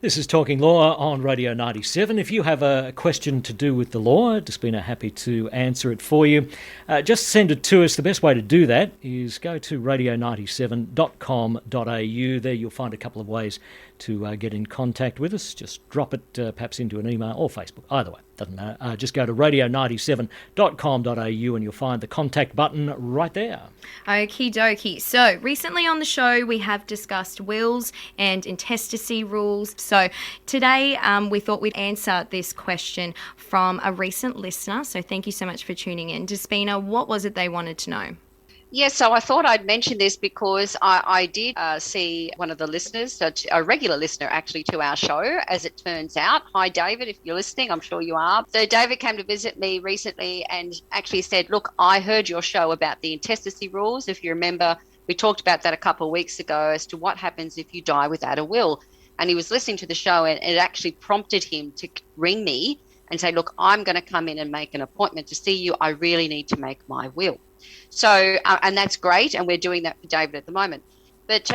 This is Talking Law on Radio 97. If you have a question to do with the law, Despina happy to answer it for you. Just send it to us. The best way to do that is go to radio97.com.au. There you'll find a couple of ways to get in contact with us. Just drop it perhaps into an email or Facebook. Either way, doesn't matter. Just go to radio97.com.au and you'll find the contact button right there. Okie dokie. So recently on the show we have discussed wills and intestacy rules. So today we thought we'd answer this question from a recent listener. So thank you so much for tuning in. Despina, what was it they wanted to know? Yes, so I thought I'd mention this because I did see one of the listeners, a regular listener actually to our show, as it turns out. Hi, David, if you're listening, I'm sure you are. So David came to visit me recently and actually said, look, I heard your show about the intestacy rules. If you remember, we talked about that a couple of weeks ago as to what happens if you die without a will. And he was listening to the show and it actually prompted him to ring me and say, look, I'm going to come in and make an appointment to see you. I really need to make my will. So, and that's great, and we're doing that for David at the moment. But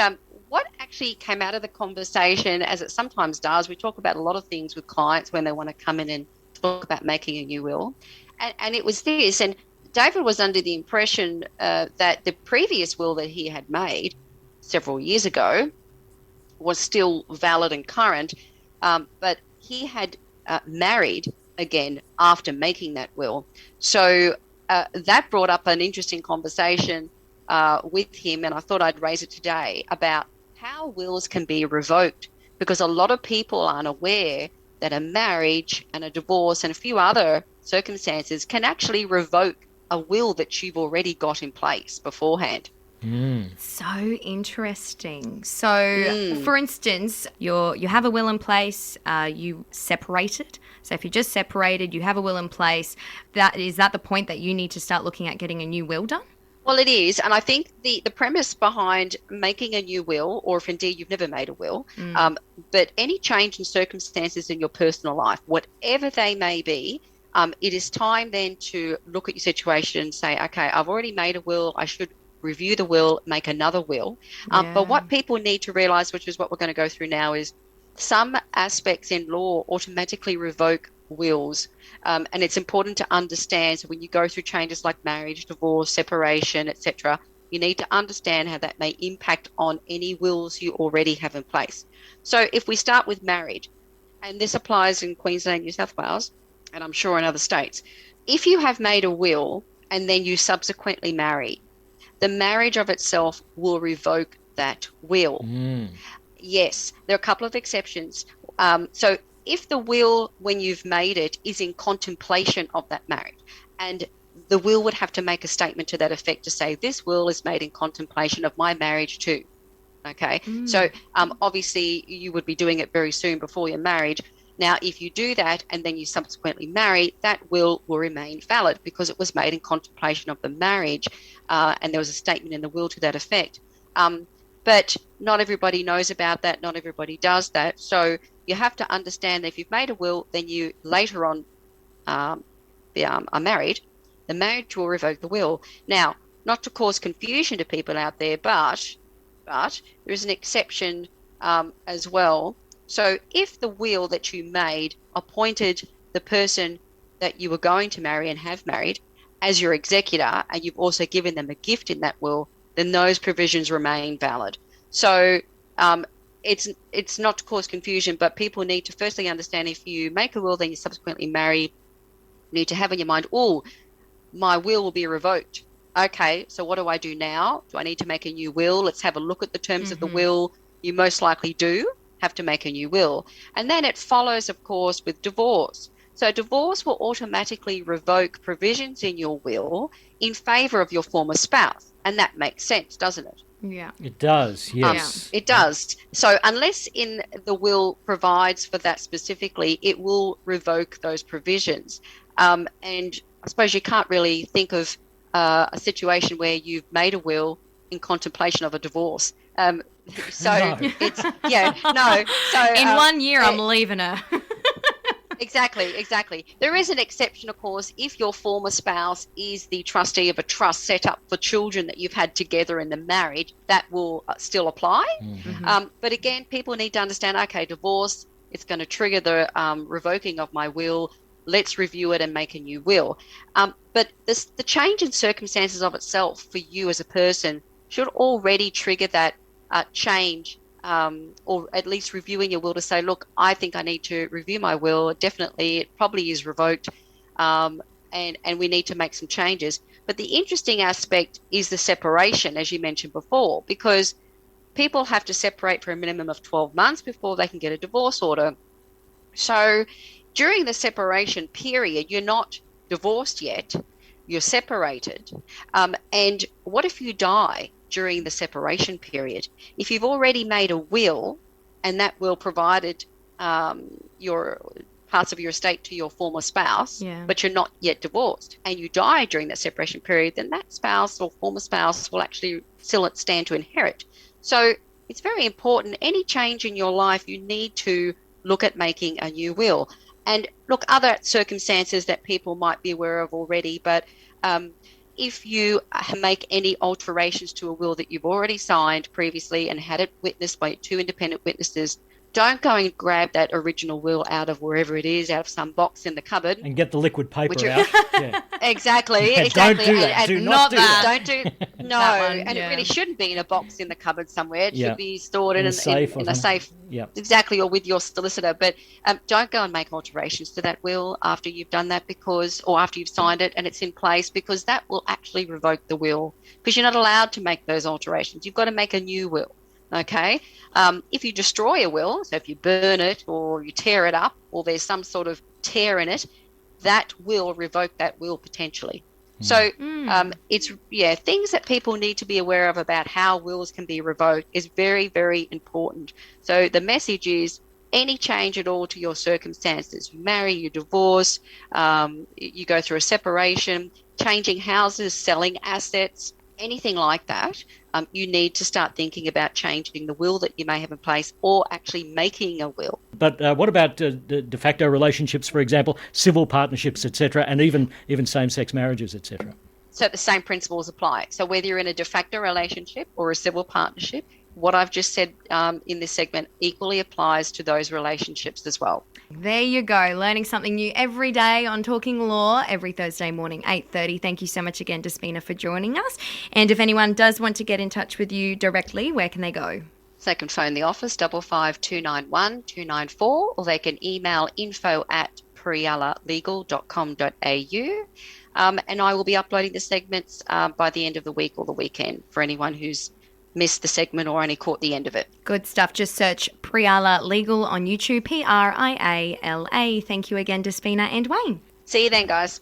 what actually came out of the conversation, as it sometimes does, we talk about a lot of things with clients when they want to come in and talk about making a new will. And it was this, and David was under the impression that the previous will that he had made several years ago was still valid and current, but he had married again after making that will. So that brought up an interesting conversation with him, and I thought I'd raise it today about how wills can be revoked, because a lot of people aren't aware that a marriage and a divorce and a few other circumstances can actually revoke a will that you've already got in place beforehand. So interesting. So, for instance, you have a will in place, you separated. So if you just separated, you have a will in place, is that the point that you need to start looking at getting a new will done? Well, it is. And I think the premise behind making a new will, or if indeed you've never made a will, but any change in circumstances in your personal life, whatever they may be, it is time then to look at your situation and say, okay, I've already made a will, I should review the will, make another will. But what people need to realise, which is what we're going to go through now, is some aspects in law automatically revoke wills. And it's important to understand, so when you go through changes like marriage, divorce, separation, etc., you need to understand how that may impact on any wills you already have in place. So if we start with marriage, and this applies in Queensland, New South Wales, and I'm sure in other states, if you have made a will and then you subsequently marry, the marriage of itself will revoke that will. Yes, there are a couple of exceptions. So if the will, when you've made it, is in contemplation of that marriage, and the will would have to make a statement to that effect to say, this will is made in contemplation of my marriage too. Okay, so obviously you would be doing it very soon before your marriage. Now, if you do that and then you subsequently marry, that will remain valid because it was made in contemplation of the marriage, and there was a statement in the will to that effect. But not everybody knows about that. Not everybody does that. So you have to understand that if you've made a will, then you later on are married, the marriage will revoke the will. Now, not to cause confusion to people out there, but there is an exception as well. So if the will that you made appointed the person that you were going to marry and have married as your executor, and you've also given them a gift in that will, then those provisions remain valid. So it's not to cause confusion, but people need to firstly understand, if you make a will, then you subsequently marry, you need to have in your mind, my will will be revoked. Okay, so what do I do now? Do I need to make a new will? Let's have a look at the terms of the will. You most likely do have to make a new will. And then it follows, of course, with divorce. So divorce will automatically revoke provisions in your will in favour of your former spouse. And that makes sense, doesn't it? Yeah. It does, yes. It does. So unless in the will provides for that specifically, it will revoke those provisions. And I suppose you can't really think of a situation where you've made a will in contemplation of a divorce. So it's So in 1 year, I'm leaving her. Exactly. There is an exception, of course, if your former spouse is the trustee of a trust set up for children that you've had together in the marriage, that will still apply. But again, people need to understand, okay, divorce, It's going to trigger the revoking of my will. Let's review it and make a new will. But the change in circumstances of itself for you as a person should already trigger that change, or at least reviewing your will to say, look, I think I need to review my will. Definitely, it probably is revoked, and we need to make some changes. But the interesting aspect is the separation, as you mentioned before, because people have to separate for a minimum of 12 months before they can get a divorce order. So during the separation period, you're not divorced yet, you're separated. And what if you die during the separation period? If you've already made a will and that will provided your parts of your estate to your former spouse, but you're not yet divorced, and you die during that separation period, then that spouse or former spouse will actually still stand to inherit. So it's very important. Any change in your life, you need to look at making a new will. And look, other circumstances that people might be aware of already, but if you make any alterations to a will that you've already signed previously and had it witnessed by two independent witnesses, don't go and grab that original will out of wherever it is, out of some box in the cupboard. And get the liquid paper out. Yeah. Exactly. Don't do that. Do not do that. No. And it really shouldn't be in a box in the cupboard somewhere. It should be stored in a safe. In a safe. Yeah. Exactly, or with your solicitor. But don't go and make alterations to that will after you've done that, or after you've signed it and it's in place, because that will actually revoke the will, because you're not allowed to make those alterations. You've got to make a new will. Okay. If you destroy a will, so if you burn it or you tear it up or there's some sort of tear in it, that will revoke that will potentially. So it's things that people need to be aware of about how wills can be revoked is very, very important. So the message is, any change at all to your circumstances, you marry, you divorce, you go through a separation, changing houses, selling assets, anything like that, you need to start thinking about changing the will that you may have in place, or actually making a will. But what about de facto relationships, for example, civil partnerships, etc., and even same-sex marriages, etc.? So the same principles apply. So whether you're in a de facto relationship or a civil partnership, what I've just said in this segment equally applies to those relationships as well. There you go, learning something new every day on Talking Law, every Thursday morning, 8:30. Thank you so much again, Despina, for joining us. And if anyone does want to get in touch with you directly, where can they go? So they can phone the office, 55291 294, or they can email info@prialalegal.com.au. And I will be uploading the segments by the end of the week or the weekend for anyone who's missed the segment or only caught the end of it. Good stuff. Just search Priala Legal on YouTube, Priala. Thank you again, Despina and Wayne. See you then, guys.